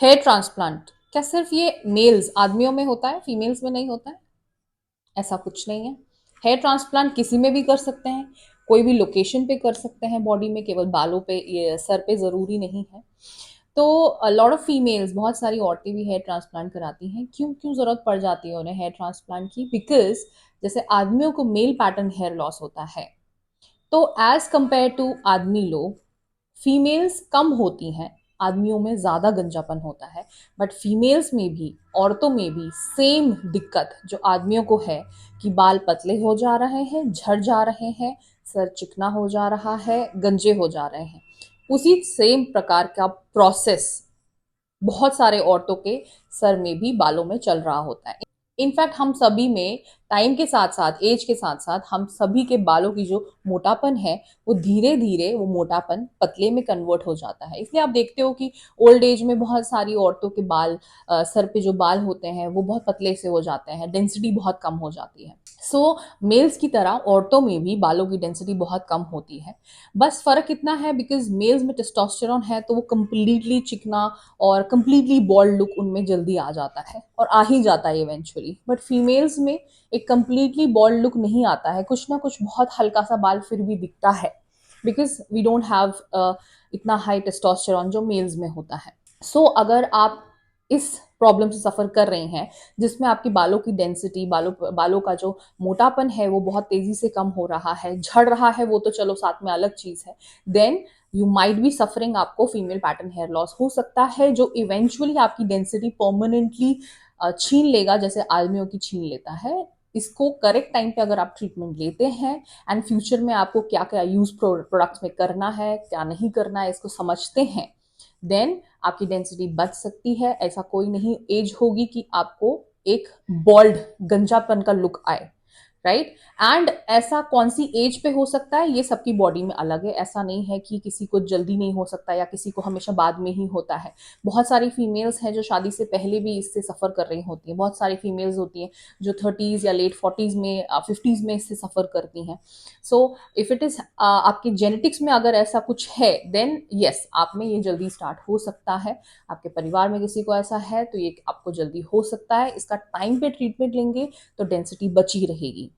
Hair transplant क्या सिर्फ ये मेल्स आदमियों में होता है, फीमेल्स में नहीं होता है? ऐसा कुछ नहीं है। हेयर ट्रांसप्लांट किसी में भी कर सकते हैं, कोई भी लोकेशन पे कर सकते हैं बॉडी में, केवल बालों पे, ये सर पे ज़रूरी नहीं है। तो लॉट ऑफ फीमेल्स, बहुत सारी औरतें भी हेयर ट्रांसप्लांट कराती हैं। क्यों क्यों ज़रूरत पड़ जाती है उन्हें हेयर ट्रांसप्लांट की? बिकॉज़ जैसे आदमियों को मेल पैटर्न हेयर लॉस होता है, तो एज़ कंपेयर टू आदमी लोग, फीमेल्स कम होती हैं, आदमियों में ज़्यादा गंजापन होता है। बट फीमेल्स में भी, औरतों में भी सेम दिक्कत जो आदमियों को है कि बाल पतले हो जा रहे हैं, झड़ जा रहे हैं, सर चिकना हो जा रहा है, गंजे हो जा रहे हैं, उसी सेम प्रकार का प्रोसेस बहुत सारे औरतों के सर में भी, बालों में चल रहा होता है। इनफैक्ट हम सभी में टाइम के साथ साथ, एज के साथ साथ, हम सभी के बालों की जो मोटापन है, वो धीरे धीरे वो मोटापन पतले में कन्वर्ट हो जाता है। इसलिए आप देखते हो कि ओल्ड एज में बहुत सारी औरतों के बाल, सर पे जो बाल होते हैं वो बहुत पतले से हो जाते हैं, डेंसिटी बहुत कम हो जाती है। सो मेल्स की तरह औरतों में भी बालों की डेंसिटी बहुत कम होती है। बस फर्क इतना है, बिकॉज मेल्स में टेस्टोस्टेरोन है, तो वो कंप्लीटली चिकना और कंप्लीटली बॉल्ड लुक उनमें जल्दी आ जाता है, और आ ही जाता है इवेंचुअली। बट फीमेल्स में एक कंप्लीटली बॉल्ड लुक नहीं आता है, कुछ ना कुछ बहुत हल्का सा बाल फिर भी दिखता है, बिकॉज वी डोंट हैव इतना हाई टेस्टोस्टेरोन जो मेल्स में होता है। सो अगर आप इस प्रॉब्लम से सफ़र कर रहे हैं, जिसमें आपकी बालों की डेंसिटी, बालों का जो मोटापन है वो बहुत तेज़ी से कम हो रहा है, झड़ रहा है, वो तो चलो साथ में अलग चीज़ है, then you might be suffering, आपको फीमेल पैटर्न हेयर लॉस हो सकता है, जो इवेंचुअली आपकी डेंसिटी परमानेंटली छीन लेगा, जैसे आदमियों की छीन लेता है। इसको करेक्ट टाइम पे अगर आप ट्रीटमेंट लेते हैं, एंड फ्यूचर में आपको क्या क्या यूज प्रोडक्ट्स में करना है, क्या नहीं करना है, इसको समझते हैं, देन आपकी डेंसिटी बच सकती है। ऐसा कोई नहीं एज होगी कि आपको एक बॉल्ड, गंजापन का लुक आए, राइट? एंड ऐसा कौन सी एज पे हो सकता है, ये सबकी बॉडी में अलग है। ऐसा नहीं है कि किसी को जल्दी नहीं हो सकता या किसी को हमेशा बाद में ही होता है। बहुत सारी फीमेल्स हैं जो शादी से पहले भी इससे सफ़र कर रही होती हैं। बहुत सारी फीमेल्स होती हैं जो 30s या लेट 40s में, 50s में इससे सफ़र करती हैं। सो इफ़ इट इज़ आपके जेनेटिक्स में अगर ऐसा कुछ है, देन यस, आप में ये जल्दी स्टार्ट हो सकता है। आपके परिवार में किसी को ऐसा है तो ये आपको जल्दी हो सकता है। इसका टाइम पे ट्रीटमेंट लेंगे तो डेंसिटी बची रहेगी।